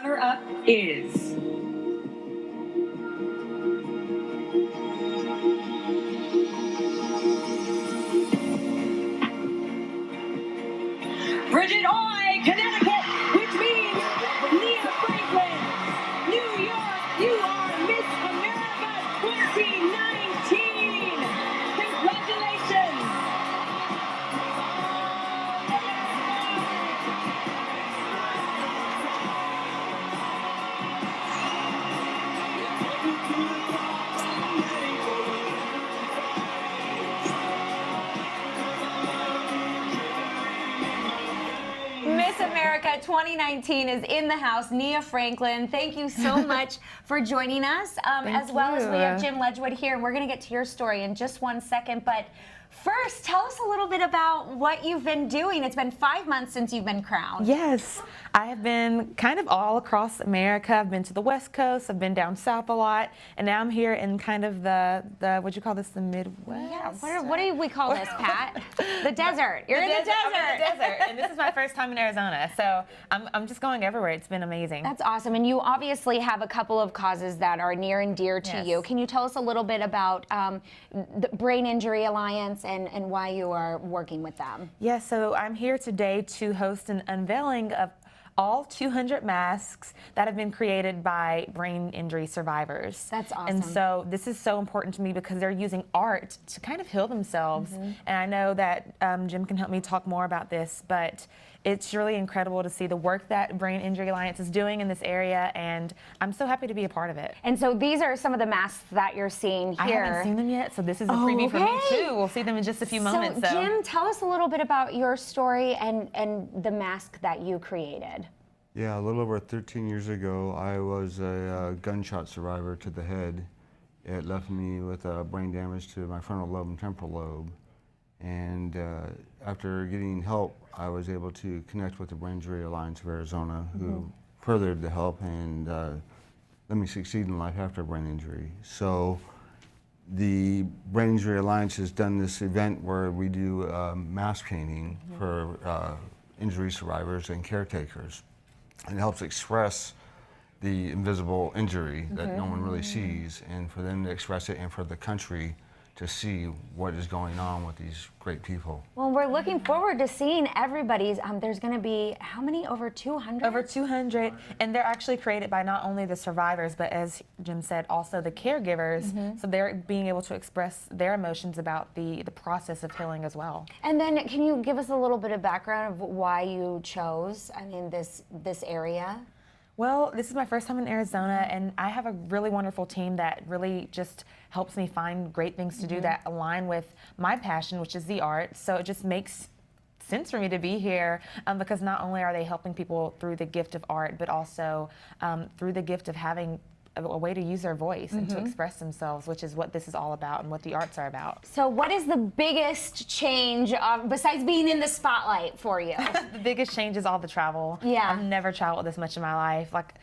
Runner-up is Bridget Oy, Connecticut, which means Nia Franklin, New York, you are Miss America 2019. Congratulations. Miss America 2019 is in the house. Nia Franklin, thank you so much for joining us, as well as we have Jim Ledgewood here, and we're going to get to your story in just one second. But first, tell us a little bit about what you've been doing. It's been 5 months since you've been crowned. Yes, I have been kind of all across America. I've been to the West Coast, I've been down south a lot, and now I'm here in kind of the what'd you call this, the Midwest? Yeah, what do we call this, Pat? The desert. You're in the desert. I'm in the desert, and this is my first time in Arizona, so I'm just going everywhere. It's been amazing. That's awesome, and you obviously have a couple of causes that are near and dear to you. Can you tell us a little bit about the Brain Injury Alliance and why you are working with them? Yeah, so I'm here today to host an unveiling of all 200 masks that have been created by brain injury survivors. That's awesome. And so this is so important to me because they're using art to kind of heal themselves. And I know that Jim can help me talk more about this, but it's really incredible to see the work that Brain Injury Alliance is doing in this area, and I'm so happy to be a part of it. And so these are some of the masks that you're seeing here. I haven't seen them yet, so this is a preview for me too. We'll see them in just a few moments. So Jim, tell us a little bit about your story and the mask that you created. Yeah, a little over 13 years ago, I was a gunshot survivor to the head. It left me with brain damage to my frontal lobe and temporal lobe. And after getting help, I was able to connect with the Brain Injury Alliance of Arizona, who furthered the help and let me succeed in life after a brain injury. So the Brain Injury Alliance has done this event where we do mask painting for injury survivors and caretakers. And it helps express the invisible injury that no one really sees, and for them to express it and for the country to see what is going on with these great people. Well, we're looking forward to seeing everybody's. There's going to be, how many? Over 200? Over 200, and they're actually created by not only the survivors, but as Jim said, also the caregivers. So they're being able to express their emotions about the process of healing as well. And then can you give us a little bit of background of why you chose, this area? Well, this is my first time in Arizona, and I have a really wonderful team that really just helps me find great things to do that align with my passion, which is the art. So it just makes sense for me to be here because not only are they helping people through the gift of art, but also through the gift of having a way to use their voice and to express themselves, which is what this is all about and what the arts are about. So what is the biggest change, besides being in the spotlight for you? The biggest change is all the travel. Yeah. I've never traveled this much in my life. Like,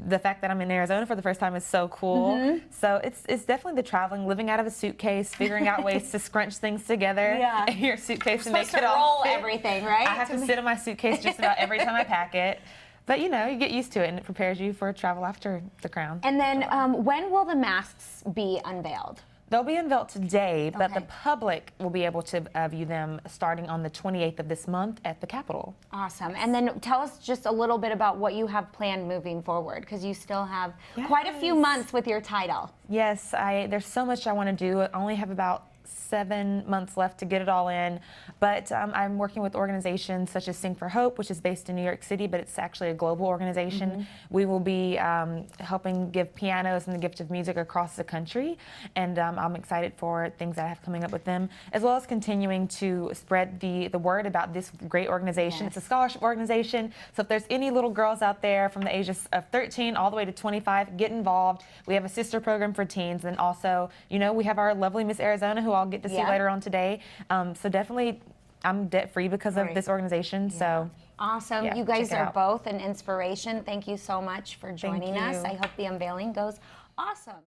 the fact that I'm in Arizona for the first time is so cool. So it's definitely the traveling, living out of a suitcase, figuring out ways to scrunch things together in your suitcase and make it all fit. Everything, right? I have to sit in my suitcase just about every time I pack it. But you know, you get used to it and it prepares you for travel after the crown. And then when will the masks be unveiled? They'll be unveiled today, but the public will be able to view them starting on the 28th of this month at the Capitol. Awesome. And then tell us just a little bit about what you have planned moving forward, because you still have quite a few months with your title. Yes, there's so much I want to do. I only have about 7 months left to get it all in, but I'm working with organizations such as Sing for Hope, which is based in New York City, but it's actually a global organization. We will be helping give pianos and the gift of music across the country, and I'm excited for things that I have coming up with them, as well as continuing to spread the word about this great organization. It's a scholarship organization, so if there's any little girls out there from the ages of 13 all the way to 25, get involved. We have a sister program for teens, and also, you know, we have our lovely Miss Arizona, who I'll get to see later on today. So definitely, I'm debt-free because of this organization. So awesome. You guys are both an inspiration. Thank you so much for joining us. I hope the unveiling goes awesome.